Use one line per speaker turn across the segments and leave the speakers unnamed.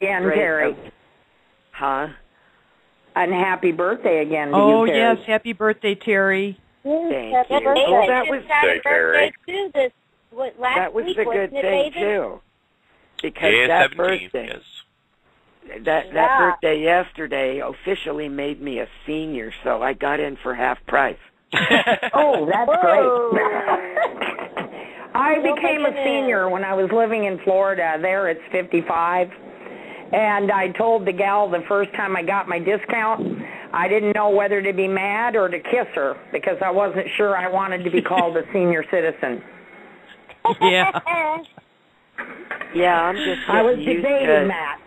again, Terry.
Huh?
And happy birthday again to
you,
Terry.
Yes, happy birthday, Terry.
Thank
happy
you.
Birthday.
Oh, that was
birthday too. Last week,
a good thing too, because that birthday, that birthday yesterday officially made me a senior, so I got in for half price.
Oh, that's great. I became a senior when I was living in Florida. There, it's 55. And I told the gal the first time I got my discount, I didn't know whether to be mad or to kiss her because I wasn't sure I wanted to be called a senior citizen.
Yeah.
Yeah, I'm just
I was debating that.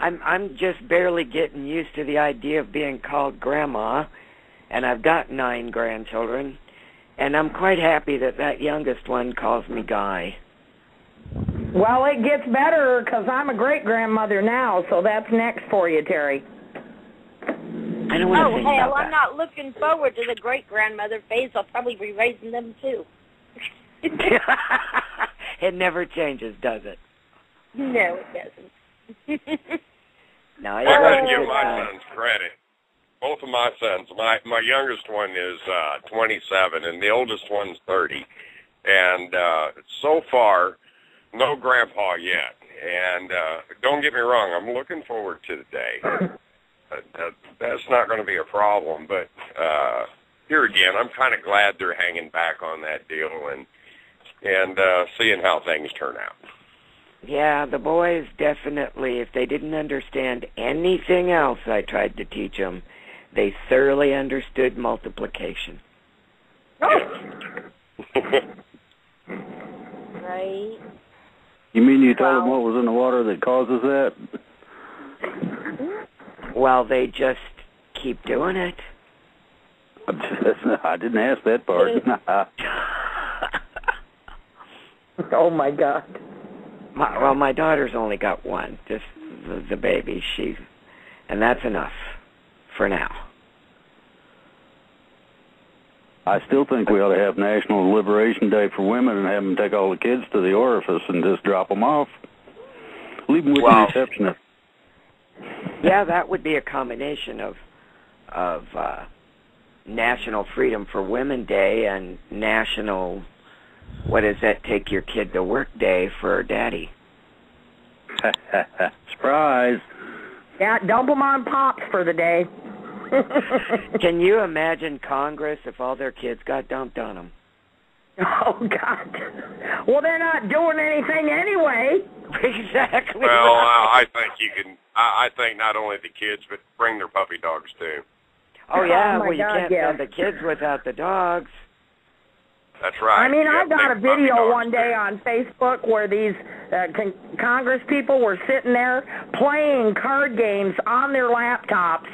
I'm just barely getting used to the idea of being called grandma, and I've got 9 grandchildren, and I'm quite happy that youngest one calls me Guy.
Well, it gets better because I'm a great-grandmother now, so that's next for you, Terry.
I don't want to think about that.
I'm not looking forward to the great-grandmother phase. I'll probably be raising them, too.
It never changes, does it?
No, it doesn't.
No,
I gotta give my sons credit. Both of my sons. My youngest one is 27, and the oldest one's 30. And so far, no grandpa yet. And don't get me wrong, I'm looking forward to the day. That's not going to be a problem. But here again, I'm kind of glad they're hanging back on that deal and seeing how things turn out.
Yeah, the boys definitely, if they didn't understand anything else I tried to teach them, they thoroughly understood multiplication.
Right.
You mean you told them what was in the water that causes that?
Well, they just keep doing it.
I didn't ask that part.
Oh, my God.
My daughter's only got one, just the baby. And that's enough for now.
I still think we ought to have National Liberation Day for women and have them take all the kids to the orifice and just drop them off. Leave them with the receptionist.
Yeah, that would be a combination of National Freedom for Women Day and National, what is that, Take Your Kid to Work Day for Daddy.
Surprise.
Yeah, dump them on Pops for the day.
Can you imagine Congress if all their kids got dumped on them?
Oh, God. Well, they're not doing anything anyway.
Exactly.
Well,
right.
I think you can. I think not only the kids, but bring their puppy dogs too.
Oh yeah, you can't send the kids without the dogs.
That's right.
I mean, I got a video one day on Facebook where these Congress people were sitting there playing card games on their laptops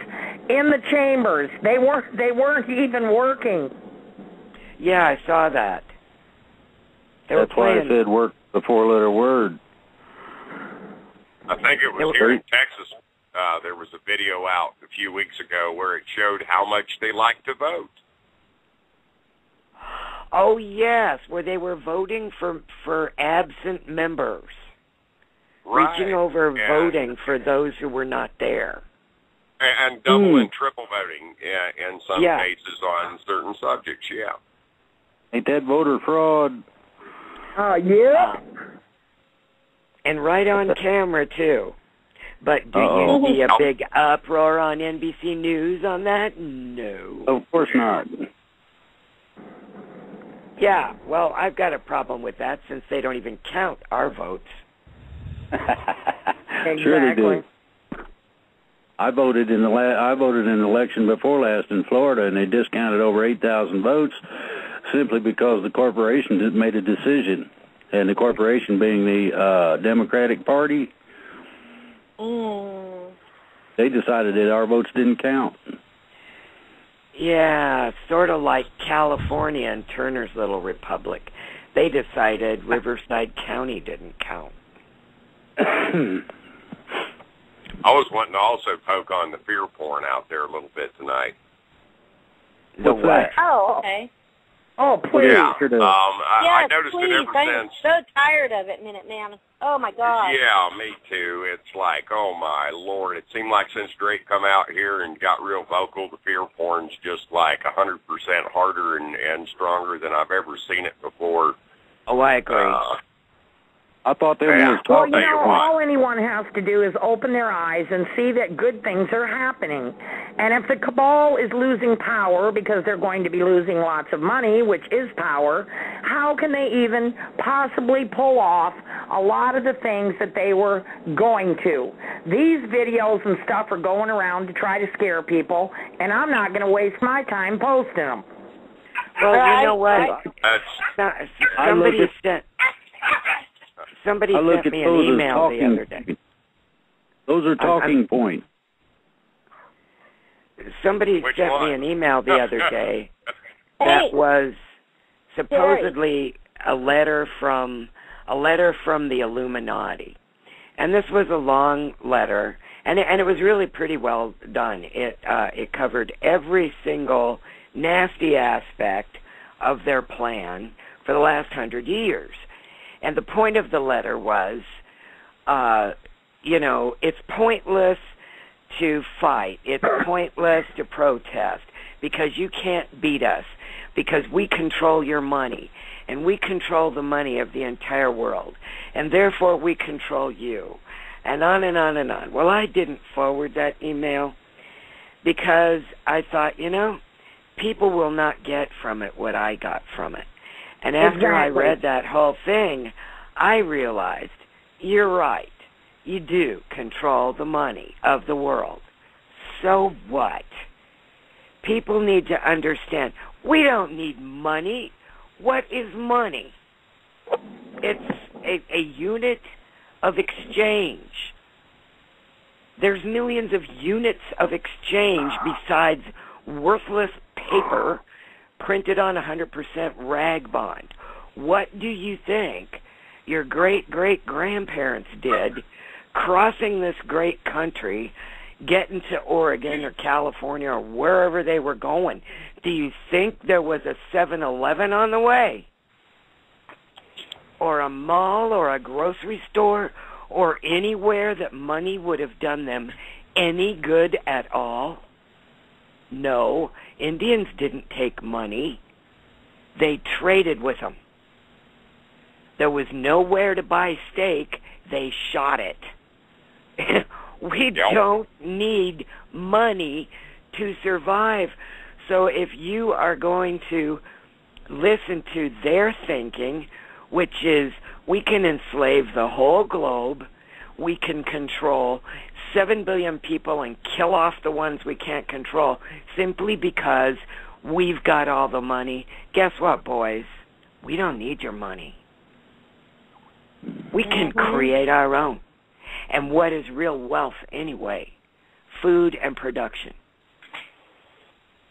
in the chambers. They weren't even working.
Yeah, I saw that.
That's why I said work the 4-letter word.
I think it was here in Texas. There was a video out a few weeks ago where it showed how much they like to vote.
Oh, yes, where they were voting for absent members.
Right.
Reaching over voting for those who were not there.
And double and triple voting in some cases on certain subjects, yeah.
Ain't that voter fraud?
Yeah.
And right on camera, too. But do you see a big uproar on NBC News on that? No.
Of course not.
Yeah, well, I've got a problem with that since they don't even count our votes.
Exactly.
Sure they do. I voted in the election before last in Florida, and they discounted over 8,000 votes simply because the corporation made a decision, and the corporation being the Democratic Party, they decided that our votes didn't count.
Yeah, sort of like California and Turner's Little Republic. They decided Riverside County didn't count.
I was wanting to also poke on the fear porn out there a little bit tonight.
The what?
Oh, okay.
Oh, please.
Yeah.
Sure does.
I
Yes,
noticed
please.
it ever
I'm
since.
so tired of it, Minuteman. Oh, my God.
Yeah, me too. It's like, oh my Lord. It seemed like since Drake come out here and got real vocal, the fear porn's just like 100% harder and stronger than I've ever seen it before.
Oh, I agree.
I thought they
Yeah.
were
Well,
talking.
you know, all anyone has to do is open their eyes and see that good things are happening. And if the cabal is losing power because they're going to be losing lots of money, which is power, how can they even possibly pull off a lot of the things that they were going to? These videos and stuff are going around to try to scare people, and I'm not going to waste my time posting them.
Well, you know what? Somebody sent me an email the other day.
Those are talking points.
Somebody
Which
sent
one?
me an email the other day that was supposedly a letter from the Illuminati. And this was a long letter, and it was really pretty well done. It covered every single nasty aspect of their plan for the last 100 years. And the point of the letter was, it's pointless to fight. It's pointless to protest because you can't beat us because we control your money and we control the money of the entire world and therefore we control you. And on and on and on. Well, I didn't forward that email because I thought, people will not get from it what I got from it. And after I read that whole thing, I realized, you're right. You do control the money of the world. So what? People need to understand, we don't need money. What is money? It's a unit of exchange. There's millions of units of exchange besides worthless paper printed on 100% rag bond. What do you think your great-great-grandparents did crossing this great country, getting to Oregon or California or wherever they were going? Do you think there was a 7-Eleven on the way? Or a mall or a grocery store or anywhere that money would have done them any good at all? No, Indians didn't take money. They traded with them. There was nowhere to buy steak. They shot it. We don't need money to survive. So if you are going to listen to their thinking, which is we can enslave the whole globe, we can control 7 billion people and kill off the ones we can't control simply because we've got all the money. Guess what, boys? We don't need your money. We can create our own. And what is real wealth anyway? Food and production.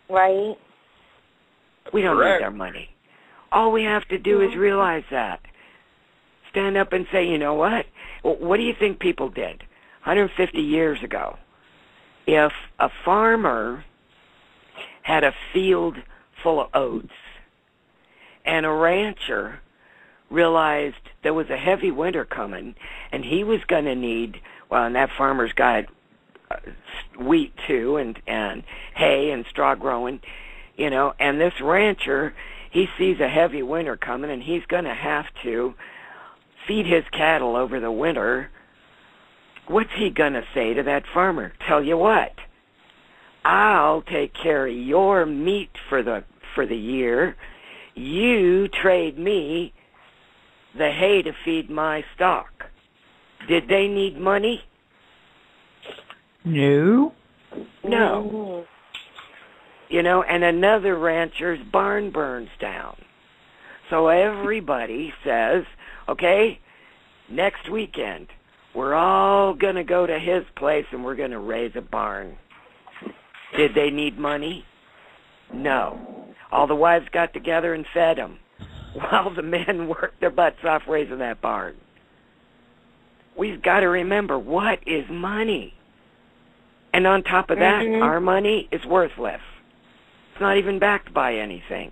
Right.
We don't need their money. All we have to do is realize that. Stand up and say, you know what? What do you think people did 150 years ago? If a farmer had a field full of oats and a rancher realized there was a heavy winter coming and he was going to need, and that farmer's got wheat too and hay and straw growing, and this rancher, he sees a heavy winter coming and he's going to have to feed his cattle over the winter. What's he going to say to that farmer? Tell you what, I'll take care of your meat for the year. You trade me the hay to feed my stock. Did they need money?
No.
No. And another rancher's barn burns down. So everybody says, okay, next weekend, we're all going to go to his place and we're going to raise a barn. Did they need money? No. All the wives got together and fed them while the men worked their butts off raising that barn. We've got to remember, what is money? And on top of that, our money is worthless. It's not even backed by anything.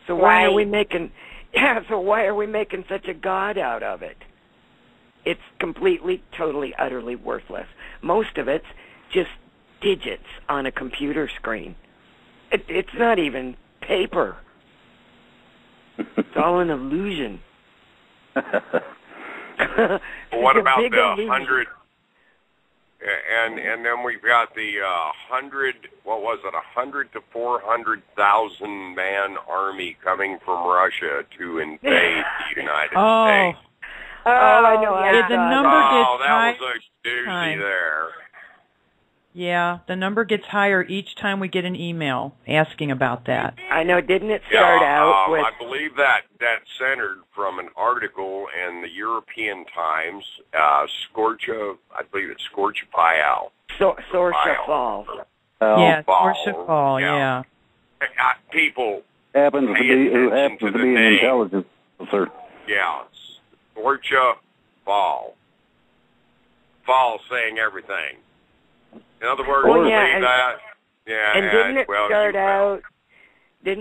So why are we making? Yeah. So why are we making such a god out of it? It's completely, totally, utterly worthless. Most of it's just digits on a computer screen. It's not even paper. It's all an illusion.
What about the 100? And then we've got the 100. What was it? 100 to 400,000 man army coming from Russia to invade the United States.
Oh, I know.
Yeah, the number gets higher.
That was a doozy there.
Yeah, the number gets higher each time we get an email asking about that.
I know. Didn't it start out with?
I believe that centered from an article in the European Times, Scorcha. I believe it's Scorcha Payal.
Sorsha Fall.
Yeah, Sorsha Fall. Yeah.
People
happens to be an intelligence officer.
Yeah, Scorcha Fall. Fall saying everything. In other words, believe that. Yeah.
And didn't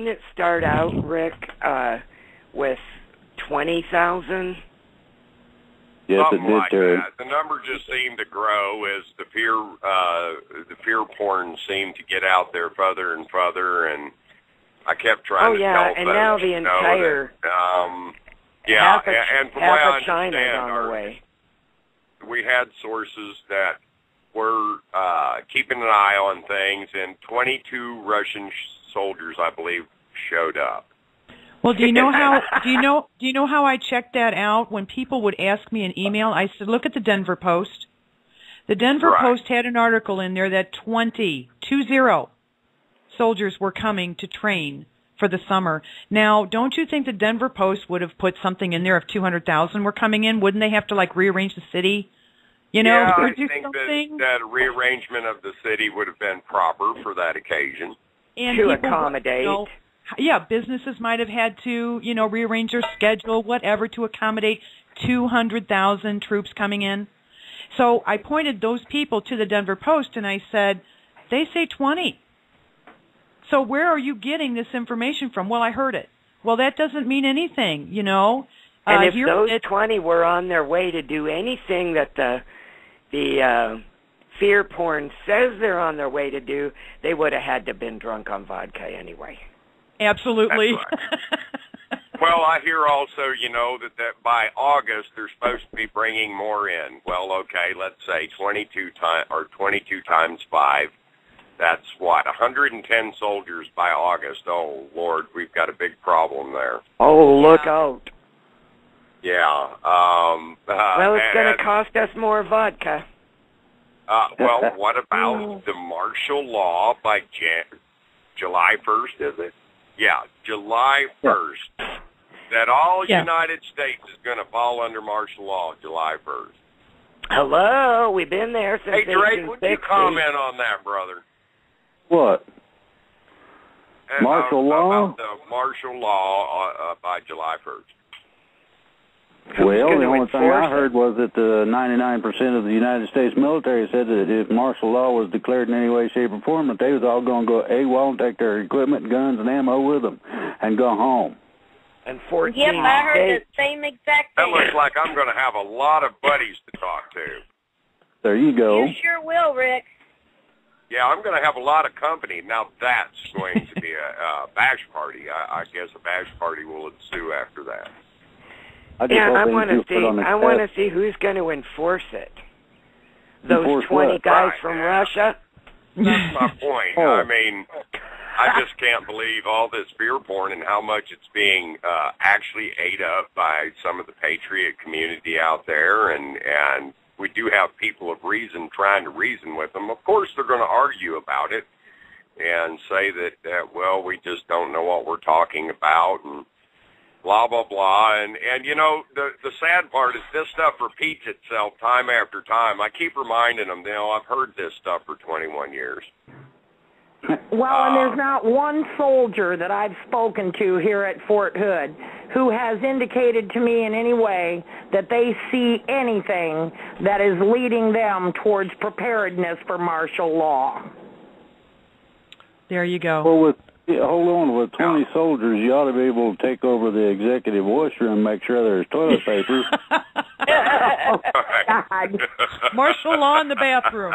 it start out, Rick, with 20,000?
Yes,
something
it did,
like
Terry.
that. The number just seemed to grow as the fear porn seemed to get out there further and further, and I kept trying to tell folks.
And now the entire
and from what I
China's
understand,
on the way.
We had sources that were keeping an eye on things, and 22 Russian soldiers, I believe, showed up.
Well, do you know how I checked that out? When people would ask me an email, I said, look at the Denver Post. The Denver Post had an article in there that 20 soldiers were coming to train for the summer. Now, don't you think the Denver Post would have put something in there if 200,000 were coming in? Wouldn't they have to rearrange the city? I
think that a rearrangement of the city would have been proper for that occasion.
And
to accommodate.
Businesses might have had to, rearrange their schedule, whatever, to accommodate 200,000 troops coming in. So I pointed those people to the Denver Post, and I said, they say 20. So where are you getting this information from? Well, I heard it. Well, that doesn't mean anything,
And if those 20 were on their way to do anything that the fear porn says they're on their way to do, they would have had to have been drunk on vodka anyway.
Absolutely.
Right. Well, I hear also, that by August they're supposed to be bringing more in. Well, okay, let's say 22 times 5. That's what, 110 soldiers by August. Oh, Lord, we've got a big problem there.
Oh, look out.
Yeah.
Well, it's going to cost us more vodka.
Well, what about the martial law by July 1st, is it? Yeah, July 1st. That all United States is going to fall under martial law July 1st.
Hello, we've been there since 1860.
Hey, Drake, would you comment on that, brother?
What? Martial law?
About the martial law by July 1st.
Well, the only thing I heard was that 99% of the United States military said that if martial law was declared in any way, shape, or form, that they was all going to go AWOL and take their equipment, guns, and ammo with them and go home.
And 14
Yep, I heard the same exact thing.
That looks like I'm going to have a lot of buddies to talk to.
There you go.
You sure will, Rick.
Yeah, I'm going to have a lot of company. Now that's going to be a bash party. I guess a bash party will ensue after that.
I want to see who's going to enforce it. Those 20 guys from Russia?
That's my point. I mean, I just can't believe all this fear porn and how much it's being actually ate up by some of the patriot community out there. And we do have people of reason trying to reason with them. Of course, they're going to argue about it and say that well, we just don't know what we're talking about and blah, blah, blah. And the sad part is this stuff repeats itself time after time. I keep reminding them, I've heard this stuff for 21 years.
Well, and there's not one soldier that I've spoken to here at Fort Hood who has indicated to me in any way that they see anything that is leading them towards preparedness for martial law.
There you go.
Well, Yeah, hold on. With 20 soldiers, you ought to be able to take over the executive washroom and make sure there's toilet paper.
Oh, God.
Martial law in the bathroom.